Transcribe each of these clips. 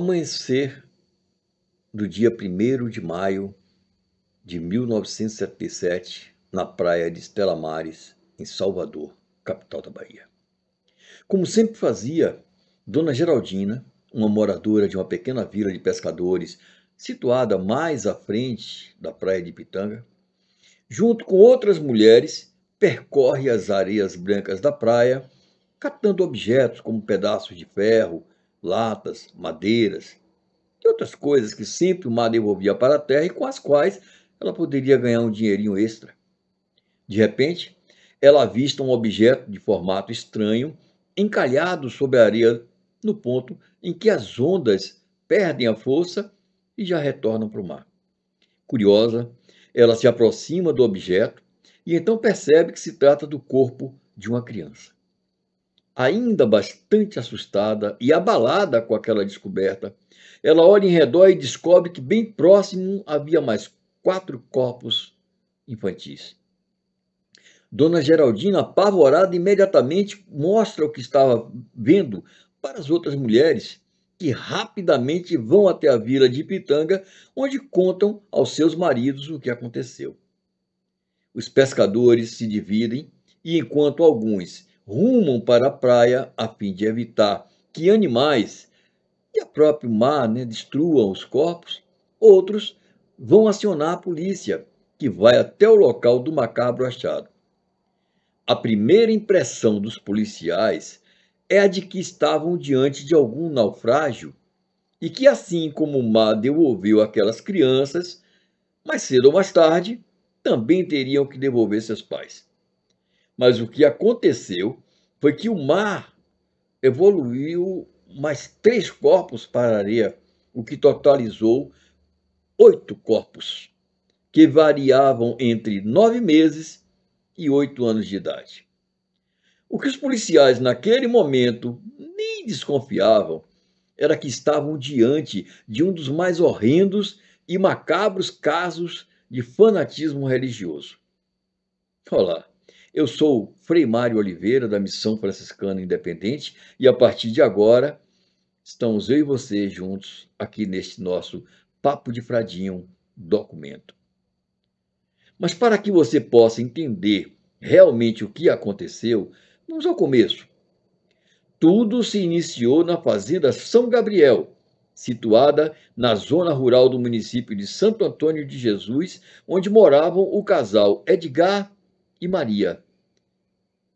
Amanhecer do dia 1º de maio de 1977, na praia de Estela Maris, em Salvador, capital da Bahia. Como sempre fazia, Dona Geraldina, uma moradora de uma pequena vila de pescadores situada mais à frente da praia de Pitanga, junto com outras mulheres, percorre as areias brancas da praia, catando objetos como pedaços de ferro, latas, madeiras e outras coisas que sempre o mar devolvia para a terra e com as quais ela poderia ganhar um dinheirinho extra. De repente, ela avista um objeto de formato estranho encalhado sobre a areia no ponto em que as ondas perdem a força e já retornam para o mar. Curiosa, ela se aproxima do objeto e então percebe que se trata do corpo de uma criança. Ainda bastante assustada e abalada com aquela descoberta, ela olha em redor e descobre que bem próximo havia mais 4 corpos infantis. Dona Geraldina, apavorada, imediatamente mostra o que estava vendo para as outras mulheres, que rapidamente vão até a vila de Pitanga, onde contam aos seus maridos o que aconteceu. Os pescadores se dividem e, enquanto alguns rumam para a praia a fim de evitar que animais e o próprio mar destruam os corpos, outros vão acionar a polícia, que vai até o local do macabro achado. A primeira impressão dos policiais é a de que estavam diante de algum naufrágio e que, assim como o mar devolveu aquelas crianças, mais cedo ou mais tarde, também teriam que devolver seus pais. Mas o que aconteceu foi que o mar evoluiu mais 3 corpos para a areia, o que totalizou 8 corpos, que variavam entre 9 meses e 8 anos de idade. O que os policiais naquele momento nem desconfiavam era que estavam diante de um dos mais horrendos e macabros casos de fanatismo religioso. Olá, eu sou Frei Mário Oliveira, da Missão Franciscana Independente, e a partir de agora estamos eu e você juntos aqui neste nosso Papo de Fradinho documento. Mas para que você possa entender realmente o que aconteceu, vamos ao começo. Tudo se iniciou na fazenda São Gabriel, situada na zona rural do município de Santo Antônio de Jesus, onde moravam o casal Edgar e Maria,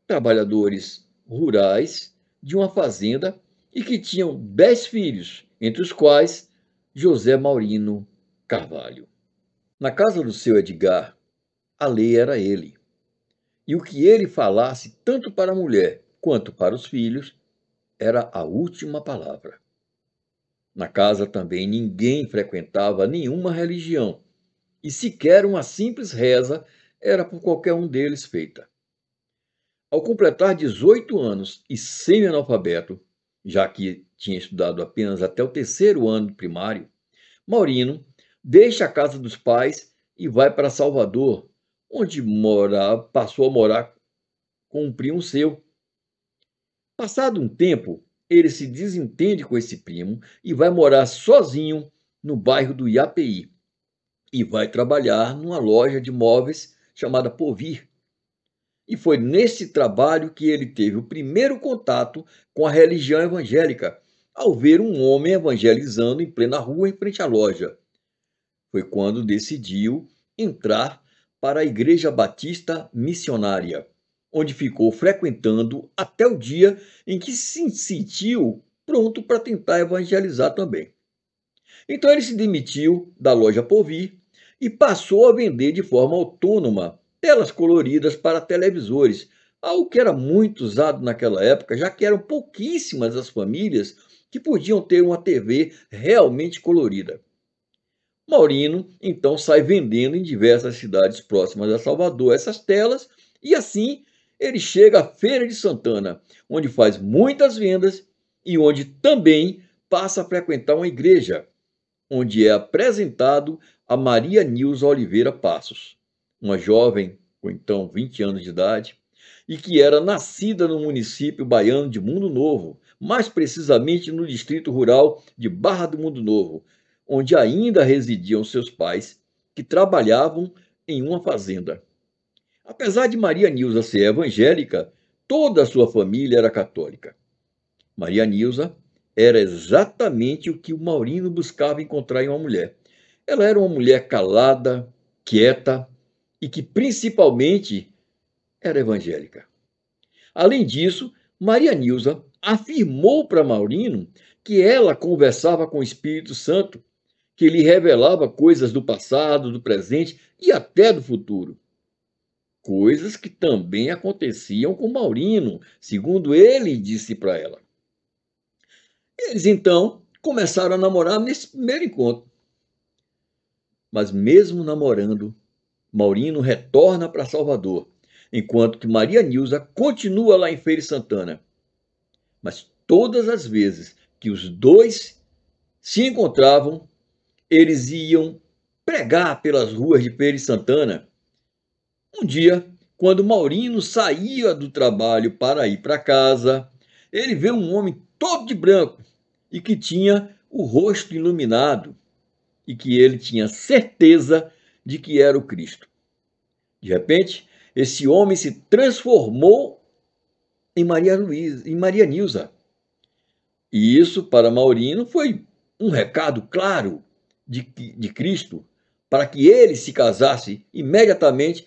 trabalhadores rurais de uma fazenda e que tinham 10 filhos, entre os quais José Maurino Carvalho. Na casa do seu Edgar, a lei era ele. E o que ele falasse, tanto para a mulher quanto para os filhos, era a última palavra. Na casa também ninguém frequentava nenhuma religião, e sequer uma simples reza era por qualquer um deles feita. Ao completar 18 anos e semi-analfabeto, já que tinha estudado apenas até o 3º ano primário, Maurino deixa a casa dos pais e vai para Salvador, onde passou a morar com um primo seu. Passado um tempo, ele se desentende com esse primo e vai morar sozinho no bairro do Iapeí e vai trabalhar numa loja de móveis chamada Povir. E foi nesse trabalho que ele teve o primeiro contato com a religião evangélica, ao ver um homem evangelizando em plena rua em frente à loja. Foi quando decidiu entrar para a Igreja Batista Missionária, onde ficou frequentando até o dia em que se sentiu pronto para tentar evangelizar também. Então ele se demitiu da loja Povir e passou a vender de forma autônoma telas coloridas para televisores, algo que era muito usado naquela época, já que eram pouquíssimas as famílias que podiam ter uma TV realmente colorida. Maurino, então, sai vendendo em diversas cidades próximas a Salvador essas telas e assim ele chega à Feira de Santana, onde faz muitas vendas e onde também passa a frequentar uma igreja, onde é apresentado a Maria Nilza Oliveira Passos, uma jovem com então 20 anos de idade e que era nascida no município baiano de Mundo Novo, mais precisamente no distrito rural de Barra do Mundo Novo, onde ainda residiam seus pais, que trabalhavam em uma fazenda. Apesar de Maria Nilza ser evangélica, toda a sua família era católica. Maria Nilza era exatamente o que o Maurino buscava encontrar em uma mulher. Ela era uma mulher calada, quieta e que principalmente era evangélica. Além disso, Maria Nilza afirmou para Maurino que ela conversava com o Espírito Santo, que lhe revelava coisas do passado, do presente e até do futuro. Coisas que também aconteciam com Maurino, segundo ele disse para ela. Eles então começaram a namorar nesse primeiro encontro. Mas mesmo namorando, Maurino retorna para Salvador, enquanto que Maria Nilza continua lá em Feira de Santana. Mas todas as vezes que os dois se encontravam, eles iam pregar pelas ruas de Feira de Santana. Um dia, quando Maurino saía do trabalho para ir para casa, ele vê um homem todo de branco e que tinha o rosto iluminado e que ele tinha certeza de que era o Cristo. De repente, esse homem se transformou em Maria Nilza. E isso, para Maurino, foi um recado claro de Cristo para que ele se casasse imediatamente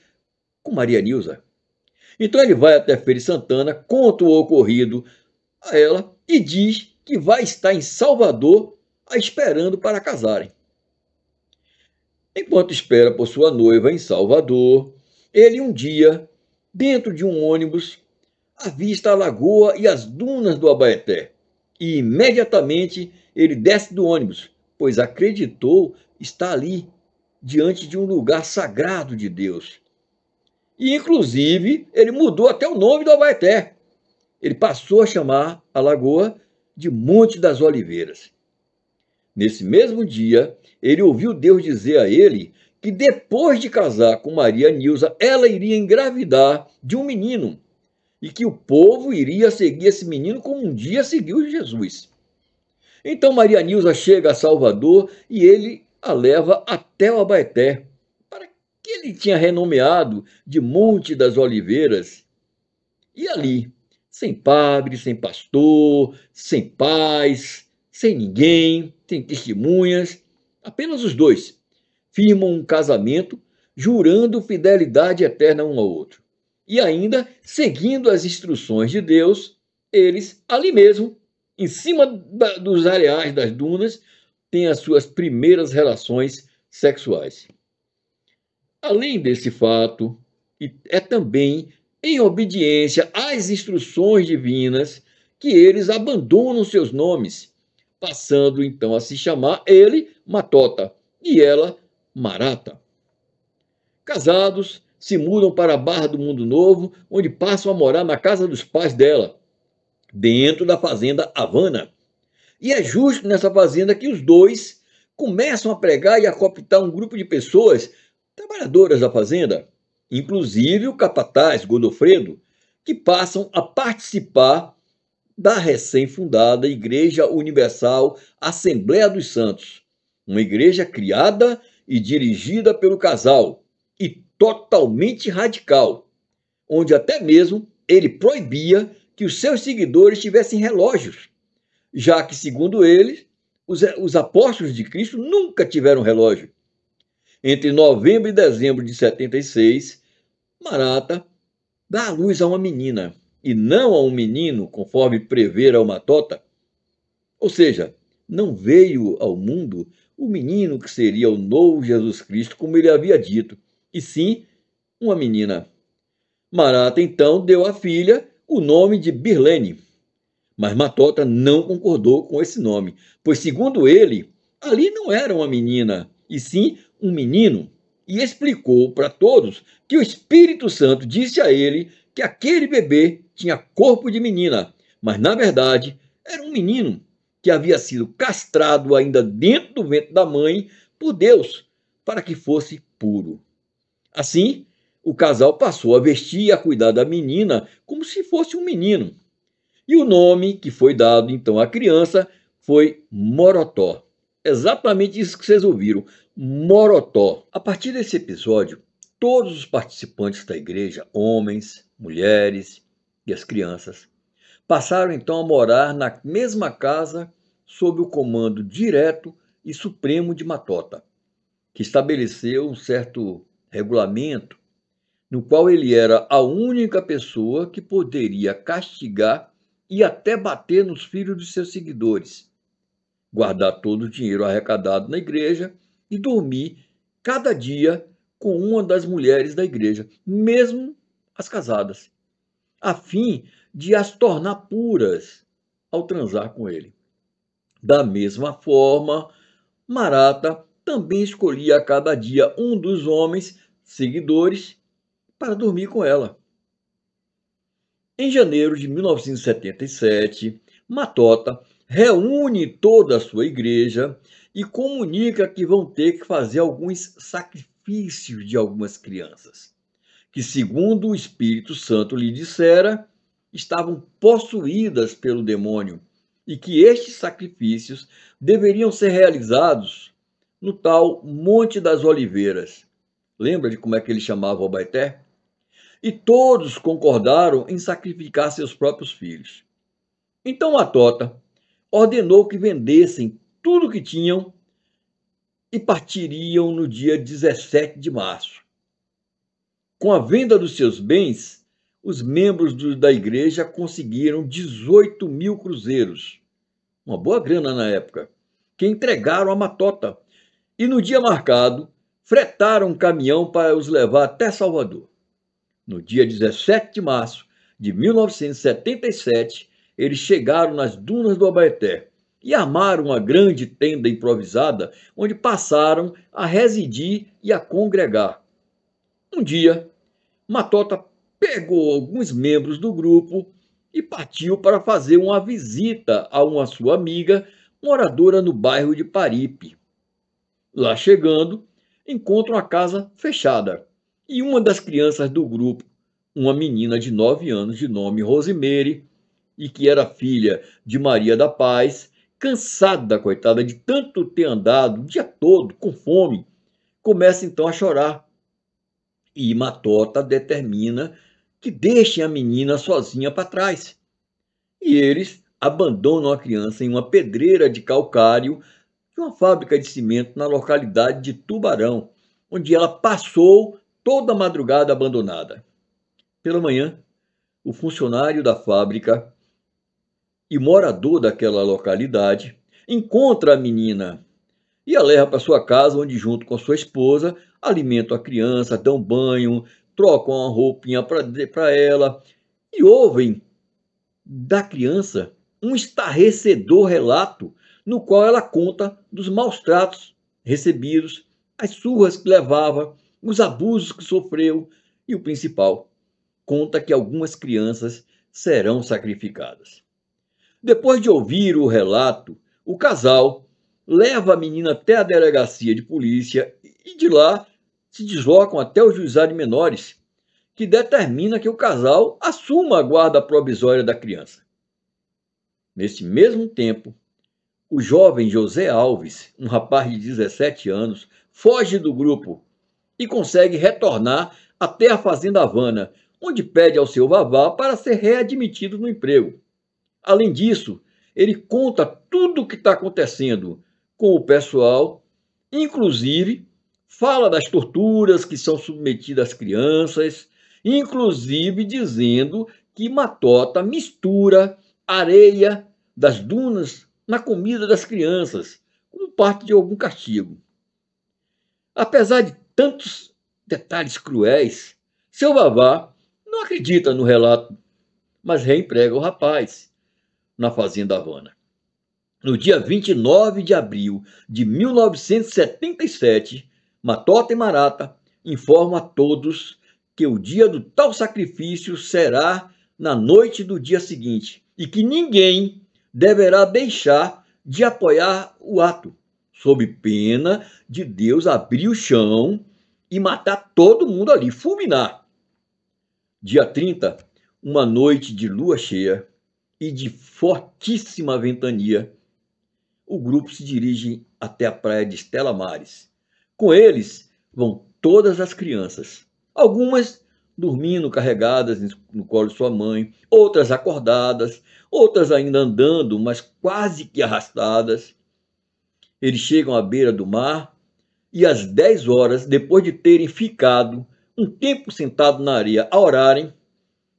com Maria Nilza. Então ele vai até Feira de Santana, conta o ocorrido a ela e diz que vai estar em Salvador a esperando para casarem. Enquanto espera por sua noiva em Salvador, ele um dia, dentro de um ônibus, avista a lagoa e as dunas do Abaeté. E imediatamente ele desce do ônibus, pois acreditou estar ali, diante de um lugar sagrado de Deus. E, inclusive, ele mudou até o nome do Abaeté. Ele passou a chamar a lagoa de Monte das Oliveiras. Nesse mesmo dia, ele ouviu Deus dizer a ele que depois de casar com Maria Nilza, ela iria engravidar de um menino e que o povo iria seguir esse menino como um dia seguiu Jesus. Então Maria Nilza chega a Salvador e ele a leva até o Abaeté, para que ele tinha renomeado de Monte das Oliveiras. E ali, sem padre, sem pastor, sem pais, sem ninguém, sem testemunhas, apenas os dois firmam um casamento, jurando fidelidade eterna um ao outro. E ainda, seguindo as instruções de Deus, eles, ali mesmo, em cima dos areais das dunas, têm as suas primeiras relações sexuais. Além desse fato, é também em obediência às instruções divinas que eles abandonam seus nomes, passando então a se chamar ele Matota e ela Marata. Casados, se mudam para a Barra do Mundo Novo, onde passam a morar na casa dos pais dela, dentro da fazenda Havana. E é justo nessa fazenda que os dois começam a pregar e a cooptar um grupo de pessoas trabalhadoras da fazenda, inclusive o capataz Godofredo, que passam a participar da recém-fundada Igreja Universal Assembleia dos Santos, uma igreja criada e dirigida pelo casal e totalmente radical, onde até mesmo ele proibia que os seus seguidores tivessem relógios, já que, segundo ele, os apóstolos de Cristo nunca tiveram relógio. Entre novembro e dezembro de 76, Marata dá à luz a uma menina, e não a um menino, conforme prevera o Matota. Ou seja, não veio ao mundo o menino que seria o novo Jesus Cristo, como ele havia dito, e sim uma menina. Marata, então, deu à filha o nome de Birlene, mas Matota não concordou com esse nome, pois, segundo ele, ali não era uma menina, e sim um menino, e explicou para todos que o Espírito Santo disse a ele que aquele bebê tinha corpo de menina, mas, na verdade, era um menino que havia sido castrado ainda dentro do ventre da mãe por Deus, para que fosse puro. Assim, o casal passou a vestir e a cuidar da menina como se fosse um menino. E o nome que foi dado então à criança foi Morotó. Exatamente isso que vocês ouviram, Morotó. A partir desse episódio, todos os participantes da igreja, homens, mulheres e as crianças, passaram então a morar na mesma casa sob o comando direto e supremo de Matota, que estabeleceu um certo regulamento no qual ele era a única pessoa que poderia castigar e até bater nos filhos dos seus seguidores, guardar todo o dinheiro arrecadado na igreja e dormir cada dia com uma das mulheres da igreja, mesmo as casadas, a fim de as tornar puras ao transar com ele. Da mesma forma, Marata também escolhia a cada dia um dos homens seguidores para dormir com ela. Em janeiro de 1977, Matota reúne toda a sua igreja e comunica que vão ter que fazer alguns sacrifícios de algumas crianças, que, segundo o Espírito Santo lhe dissera, estavam possuídas pelo demônio e que estes sacrifícios deveriam ser realizados no tal Monte das Oliveiras. Lembra de como é que ele chamava o Abaeté? E todos concordaram em sacrificar seus próprios filhos. Então Matota ordenou que vendessem tudo o que tinham e partiriam no dia 17 de março. Com a venda dos seus bens, os membros da igreja conseguiram 18 mil cruzeiros, uma boa grana na época, que entregaram a Matota. E no dia marcado, fretaram um caminhão para os levar até Salvador. No dia 17 de março de 1977, eles chegaram nas dunas do Abaeté e armaram uma grande tenda improvisada onde passaram a residir e a congregar. Um dia, Matota pegou alguns membros do grupo e partiu para fazer uma visita a uma sua amiga moradora no bairro de Paripe. Lá chegando, encontram a casa fechada e uma das crianças do grupo, uma menina de 9 anos de nome Rosemary, e que era filha de Maria da Paz, cansada, coitada, de tanto ter andado o dia todo com fome, começa então a chorar. E Matota determina que deixem a menina sozinha para trás. E eles abandonam a criança em uma pedreira de calcário de uma fábrica de cimento na localidade de Tubarão, onde ela passou toda a madrugada abandonada. Pela manhã, o funcionário da fábrica e morador daquela localidade encontra a menina e a leva para sua casa, onde, junto com sua esposa, alimentam a criança, dão banho, trocam uma roupinha para ela e ouvem da criança um estarrecedor relato no qual ela conta dos maus tratos recebidos, as surras que levava, os abusos que sofreu e, o principal, conta que algumas crianças serão sacrificadas. Depois de ouvir o relato, o casal leva a menina até a delegacia de polícia e de lá se deslocam até o juizado de menores, que determina que o casal assuma a guarda provisória da criança. Nesse mesmo tempo, o jovem José Alves, um rapaz de 17 anos, foge do grupo e consegue retornar até a Fazenda Havana, onde pede ao seu vavá para ser readmitido no emprego. Além disso, ele conta tudo o que está acontecendo com o pessoal, inclusive fala das torturas que são submetidas às crianças, inclusive dizendo que Matota mistura areia das dunas na comida das crianças, como parte de algum castigo. Apesar de tantos detalhes cruéis, seu vavá não acredita no relato, mas reemprega o rapaz na Fazenda Havana. No dia 29 de abril de 1977, Matota e Marata informam a todos que o dia do tal sacrifício será na noite do dia seguinte e que ninguém deverá deixar de apoiar o ato, sob pena de Deus abrir o chão e matar todo mundo ali, fulminar. Dia 30, uma noite de lua cheia, e de fortíssima ventania, o grupo se dirige até a praia de Estela Maris. Com eles vão todas as crianças, algumas dormindo carregadas no colo de sua mãe, outras acordadas, outras ainda andando, mas quase que arrastadas. Eles chegam à beira do mar e às 10 horas, depois de terem ficado um tempo sentado na areia a orarem,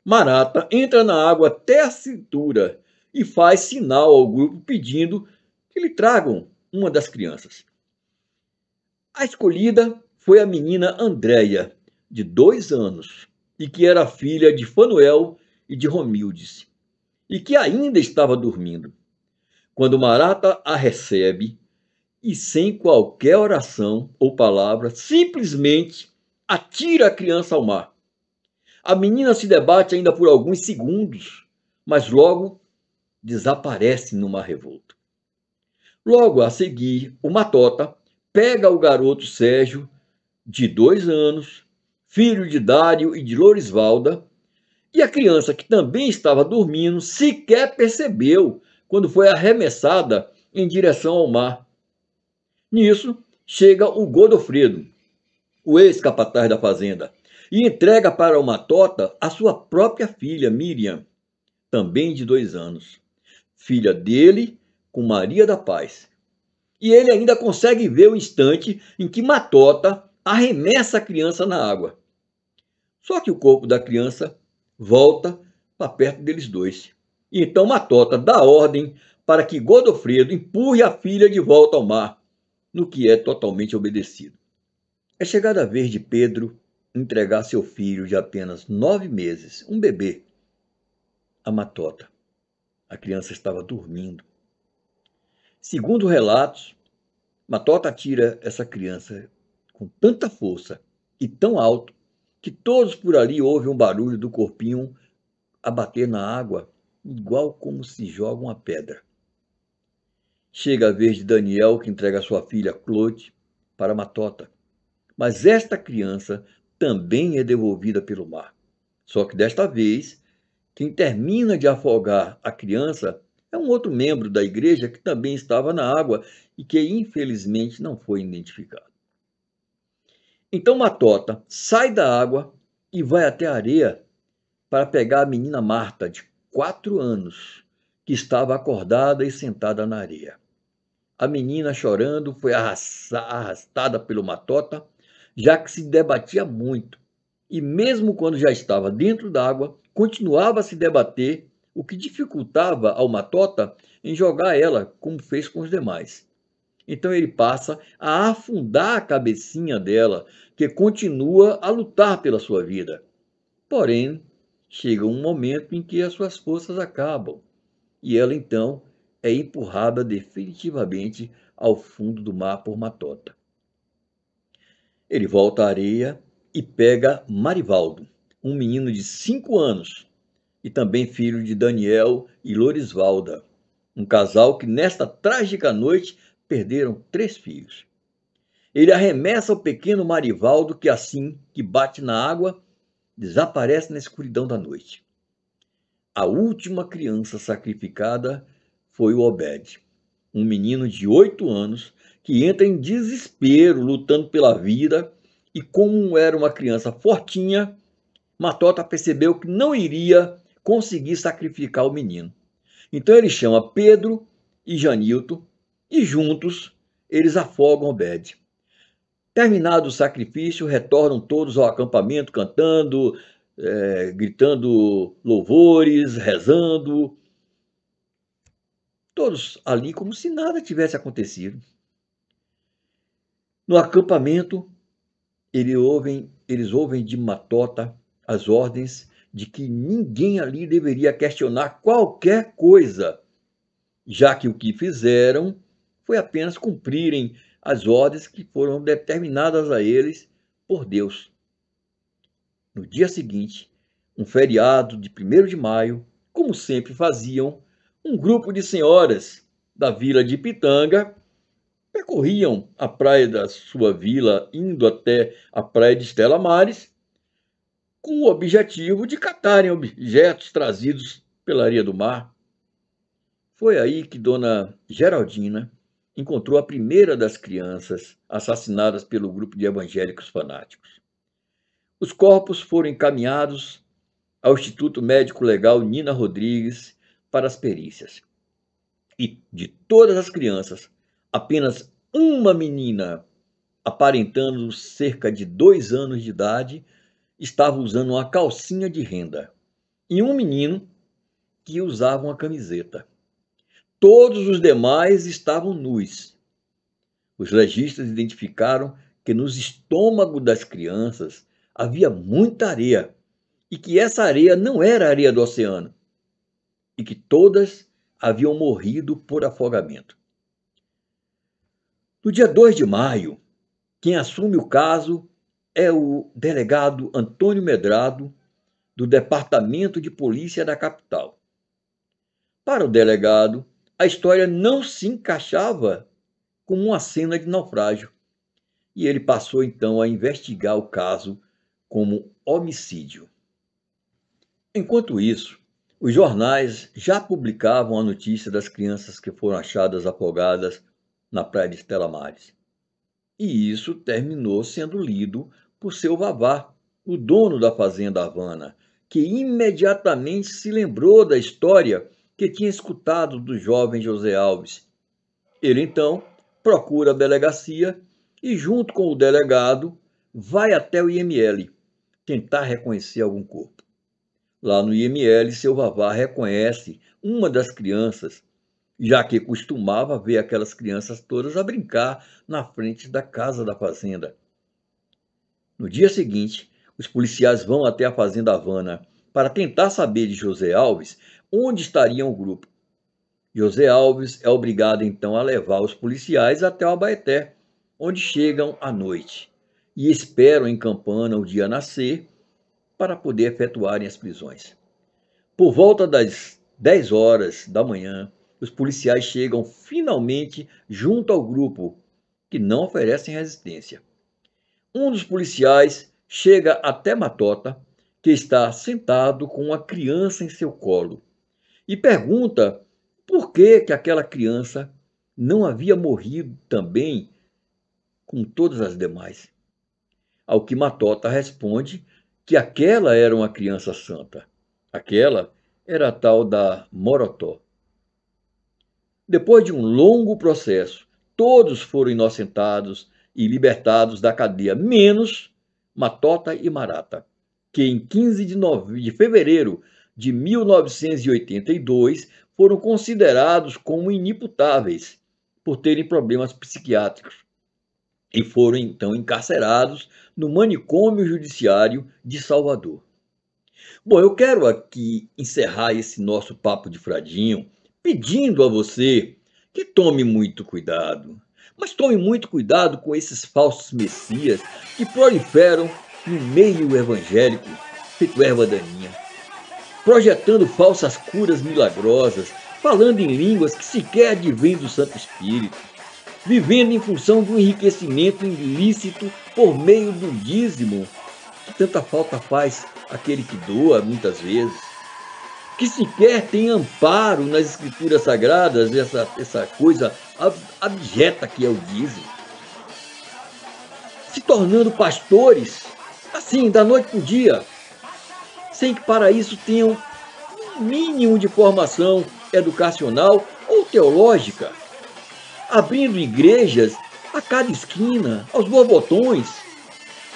Marata entra na água até a cintura e faz sinal ao grupo pedindo que lhe tragam uma das crianças. A escolhida foi a menina Andréia, de 2 anos, e que era filha de Fanuel e de Romildes, e que ainda estava dormindo. Quando Marata a recebe, e sem qualquer oração ou palavra, simplesmente atira a criança ao mar. A menina se debate ainda por alguns segundos, mas logo desaparece no mar revolto. Logo a seguir, o Matota pega o garoto Sérgio, de 2 anos, filho de Dário e de Lorisvalda, e a criança, que também estava dormindo, sequer percebeu quando foi arremessada em direção ao mar. Nisso, chega o Godofredo, o ex-capataz da fazenda, e entrega para o Matota a sua própria filha, Miriam, também de 2 anos, filha dele com Maria da Paz. E ele ainda consegue ver o instante em que Matota arremessa a criança na água. Só que o corpo da criança volta para perto deles dois. E então Matota dá ordem para que Godofredo empurre a filha de volta ao mar, no que é totalmente obedecido. É chegada a vez de Pedro entregar seu filho de apenas 9 meses, um bebê, a Matota. A criança estava dormindo. Segundo relatos, Matota atira essa criança com tanta força e tão alto que todos por ali ouvem um barulho do corpinho a bater na água, igual como se joga uma pedra. Chega a vez de Daniel, que entrega sua filha Claude para Matota. Mas esta criança também é devolvida pelo mar. Só que desta vez, quem termina de afogar a criança é um outro membro da igreja que também estava na água e que infelizmente não foi identificado. Então Matota sai da água e vai até a areia para pegar a menina Marta, de 4 anos, que estava acordada e sentada na areia. A menina, chorando, foi arrastada pelo Matota, já que se debatia muito. E mesmo quando já estava dentro d'água, continuava a se debater, o que dificultava ao Matota em jogar ela, como fez com os demais. Então ele passa a afundar a cabecinha dela, que continua a lutar pela sua vida. Porém, chega um momento em que as suas forças acabam, e ela então é empurrada definitivamente ao fundo do mar por Matota. Ele volta à areia e pega Marivaldo, um menino de 5 anos, e também filho de Daniel e Lorisvalda, um casal que nesta trágica noite perderam 3 filhos. Ele arremessa o pequeno Marivaldo, que assim que bate na água, desaparece na escuridão da noite. A última criança sacrificada foi o Obed, um menino de 8 anos que entra em desespero lutando pela vida, e como era uma criança fortinha, Matota percebeu que não iria conseguir sacrificar o menino. Então ele chama Pedro e Janilton e juntos eles afogam Obed. Terminado o sacrifício, retornam todos ao acampamento cantando, gritando louvores, rezando. Todos ali como se nada tivesse acontecido. No acampamento, eles ouvem de Matota as ordens de que ninguém ali deveria questionar qualquer coisa, já que o que fizeram foi apenas cumprirem as ordens que foram determinadas a eles por Deus. No dia seguinte, um feriado de 1º de maio, como sempre faziam, um grupo de senhoras da vila de Pitanga percorriam a praia da sua vila, indo até a praia de Estela Maris, com o objetivo de catarem objetos trazidos pela areia do mar, Foi aí que Dona Geraldina encontrou a primeira das crianças assassinadas pelo grupo de evangélicos fanáticos. Os corpos foram encaminhados ao Instituto Médico Legal Nina Rodrigues para as perícias. E de todas as crianças, apenas uma menina, aparentando cerca de 2 anos de idade, estava usando uma calcinha de renda. E um menino que usava uma camiseta. Todos os demais estavam nus. Os legistas identificaram que nos estômagos das crianças havia muita areia e que essa areia não era areia do oceano e que todas haviam morrido por afogamento. No dia 2 de maio, quem assume o caso é o delegado Antônio Medrado, do Departamento de Polícia da capital. Para o delegado, a história não se encaixava como uma cena de naufrágio, e ele passou então a investigar o caso como homicídio. Enquanto isso, os jornais já publicavam a notícia das crianças que foram achadas afogadas na praia de Estela Maris. E isso terminou sendo lido por seu Vavá, o dono da fazenda Havana, que imediatamente se lembrou da história que tinha escutado do jovem José Alves. Ele então procura a delegacia e, junto com o delegado, vai até o IML tentar reconhecer algum corpo. Lá no IML, seu Vavá reconhece uma das crianças, já que costumava ver aquelas crianças todas a brincar na frente da casa da fazenda. No dia seguinte, os policiais vão até a fazenda Havana para tentar saber de José Alves onde estaria o grupo. José Alves é obrigado então a levar os policiais até o Abaeté, onde chegam à noite e esperam em Campana o dia nascer para poder efetuarem as prisões. Por volta das 10 horas da manhã, os policiais chegam finalmente junto ao grupo, que não oferecem resistência. Um dos policiais chega até Matota, que está sentado com uma criança em seu colo, e pergunta por que aquela criança não havia morrido também com todas as demais. Ao que Matota responde que aquela era uma criança santa. Aquela era a tal da Morotó. Depois de um longo processo, todos foram inocentados e libertados da cadeia, menos Matota e Marata, que em 15 de fevereiro de 1982 foram considerados como inimputáveis por terem problemas psiquiátricos e foram então encarcerados no manicômio judiciário de Salvador. Bom, eu quero aqui encerrar esse nosso papo de fradinho pedindo a você que tome muito cuidado, mas tome muito cuidado com esses falsos messias que proliferam no meio evangélico, feito erva daninha, projetando falsas curas milagrosas, falando em línguas que sequer advêm do Santo Espírito, vivendo em função do enriquecimento ilícito por meio do dízimo, que tanta falta faz aquele que doa muitas vezes, que sequer tem amparo nas escrituras sagradas, essa coisa abjeta que é o dízimo, se tornando pastores, assim, da noite para o dia, sem que para isso tenham um mínimo de formação educacional ou teológica, abrindo igrejas a cada esquina, aos borbotões,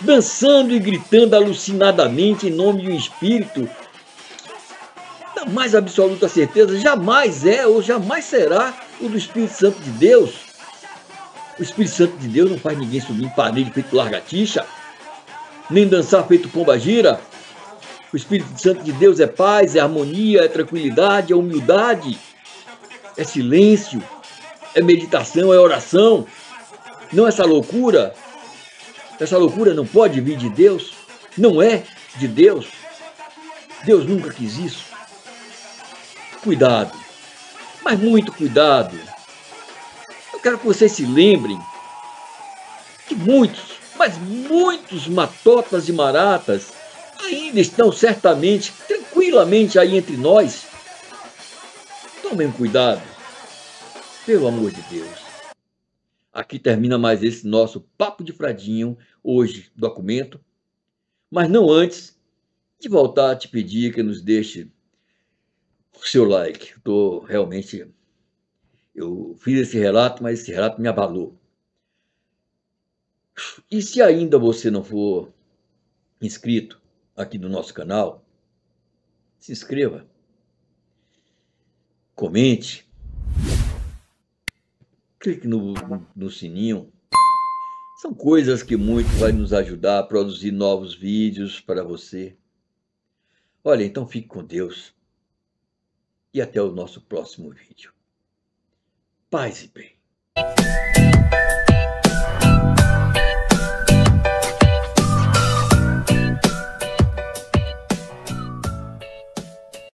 dançando e gritando alucinadamente em nome de um espírito que, da mais absoluta certeza, jamais é ou jamais será o do Espírito Santo de Deus. O Espírito Santo de Deus não faz ninguém subir em parede feito largatixa, nem dançar feito pombagira. O Espírito Santo de Deus é paz, é harmonia, é tranquilidade, é humildade, é silêncio, é meditação, é oração. Não essa loucura. Essa loucura não pode vir de Deus, não é de Deus. Deus nunca quis isso. Cuidado, mas muito cuidado. Eu quero que vocês se lembrem que muitos, mas muitos matotas e maratas ainda estão certamente, tranquilamente aí entre nós. Tomem cuidado. Pelo amor de Deus. Aqui termina mais esse nosso Papo de Fradinho, hoje, documento. Mas não antes de voltar a te pedir que nos deixe o seu like. Eu fiz esse relato, mas esse relato me abalou. E se ainda você não for inscrito aqui no nosso canal, se inscreva, comente, clique no sininho. São coisas que muito vai nos ajudar a produzir novos vídeos para você. Olha, então fique com Deus e até o nosso próximo vídeo. Paz e bem.